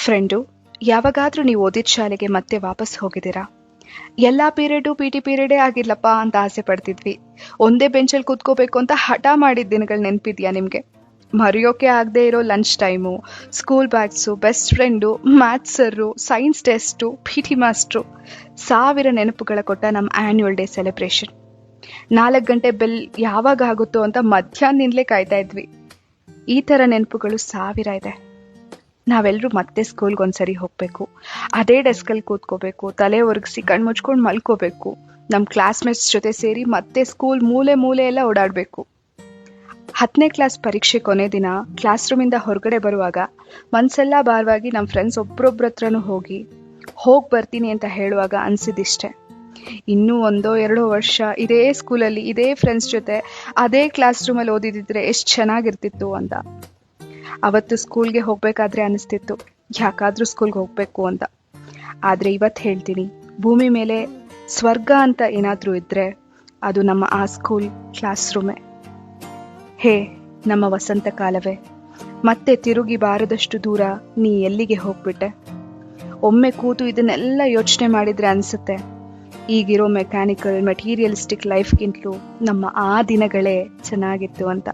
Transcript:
Friend, ಯಾವಾಗಾದ್ರೂ ನೀವು ಓದಿದ ಶಾಲೆಗೆ ಮತ್ತೆ ವಾಪಸ್ ಹೋಗಿದ್ದೀರಾ? ಎಲ್ಲಾ ಪೀರಿಯಡು ಪಿಟಿ ಪೀರಿಯಡೇ ಆಗಿರ್ಲಪ್ಪ ಅಂತ ಆಸೆ ಪಡ್ತಿದ್ವಿ. ಒಂದೇ ಬೆಂಚಲ್ಲಿ ಕೂತ್ಕೋಬೇಕು ಅಂತ ಹಠ ಮಾಡಿದ ದಿನಗಳು ನೆನ್ಪಿದ್ಯಾ ನಿಮ್ಗೆ? ಮರೆಯೋಕೆ ಆಗದೆ ಇರೋ lunch time, school bags, best friend, maths sir, science test, PT master, ಸಾವಿರ ನೆನಪುಗಳ ಕೊಟ್ಟ ನಮ್ಮ ಆನ್ಯುವಲ್ ಡೇ ಸೆಲೆಬ್ರೇಷನ್. 4 ಗಂಟೆ ಬೆಲ್ ಯಾವಾಗ ಆಗುತ್ತೋ ಅಂತ ಮಧ್ಯಾಹ್ನದಿಂದಲೇ ಕಾಯ್ತಾ ಇದ್ವಿ. ಈ ಥರ ನೆನಪುಗಳು ಸಾವಿರ ಇದೆ. ನಾವೆಲ್ಲರೂ ಮತ್ತೆ ಸ್ಕೂಲ್ಗೆ ಒಂದ್ಸರಿ ಹೋಗ್ಬೇಕು, ಅದೇ ಡೆಸ್ಕಲ್ಲಿ ಕೂತ್ಕೋಬೇಕು, ತಲೆ ಒರಗಿಸಿ ಕಣ್ಮುಚ್ಕೊಂಡು ಮಲ್ಕೋಬೇಕು, ನಮ್ಮ ಕ್ಲಾಸ್ಮೇಟ್ಸ್ ಜೊತೆ ಸೇರಿ ಮತ್ತೆ ಸ್ಕೂಲ್ ಮೂಲೆ ಮೂಲೆ ಎಲ್ಲ ಓಡಾಡಬೇಕು. 10ನೇ ಕ್ಲಾಸ್ ಪರೀಕ್ಷೆ ಕೊನೆ ದಿನ ಕ್ಲಾಸ್ ರೂಮಿಂದ ಹೊರಗಡೆ ಬರುವಾಗ ಮನ್ಸೆಲ್ಲ ಭಾರವಾಗಿ ನಮ್ಮ ಫ್ರೆಂಡ್ಸ್ ಒಬ್ರೊಬ್ರ ಹತ್ರನೂ ಹೋಗಿ ಬರ್ತೀನಿ ಅಂತ ಹೇಳುವಾಗ ಅನ್ಸಿದಿಷ್ಟೆ, ಇನ್ನೂ 1-2 ವರ್ಷ ಇದೇ ಸ್ಕೂಲಲ್ಲಿ ಇದೇ ಫ್ರೆಂಡ್ಸ್ ಜೊತೆ ಅದೇ ಕ್ಲಾಸ್ ರೂಮಲ್ಲಿ ಓದಿದಿದ್ರೆ ಎಷ್ಟು ಚೆನ್ನಾಗಿರ್ತಿತ್ತು ಅಂತ. ಅವತ್ತು ಸ್ಕೂಲ್ಗೆ ಹೋಗ್ಬೇಕಾದ್ರೆ ಅನಿಸ್ತಿತ್ತು, ಯಾಕಾದ್ರೂ ಸ್ಕೂಲ್ಗೆ ಹೋಗ್ಬೇಕು ಅಂತ. ಆದ್ರೆ ಇವತ್ತು ಹೇಳ್ತೀನಿ, ಭೂಮಿ ಮೇಲೆ ಸ್ವರ್ಗ ಅಂತ ಏನಾದ್ರೂ ಇದ್ರೆ ಅದು ನಮ್ಮ ಆ ಸ್ಕೂಲ್ ಕ್ಲಾಸ್ ರೂಮೇ. ಹೇ ನಮ್ಮ ವಸಂತ ಕಾಲವೇ, ಮತ್ತೆ ತಿರುಗಿ ಬಾರದಷ್ಟು ದೂರ ನೀ ಎಲ್ಲಿಗೆ ಹೋಗ್ಬಿಟ್ಟೆ? ಒಮ್ಮೆ ಕೂತು ಇದನ್ನೆಲ್ಲ ಯೋಚನೆ ಮಾಡಿದ್ರೆ ಅನ್ಸುತ್ತೆ, ಈಗಿರೋ ಮೆಕ್ಯಾನಿಕಲ್ ಮೆಟೀರಿಯಲಿಸ್ಟಿಕ್ ಲೈಫ್ಗಿಂತಲೂ ನಮ್ಮ ಆ ದಿನಗಳೇ ಚೆನ್ನಾಗಿತ್ತು ಅಂತ.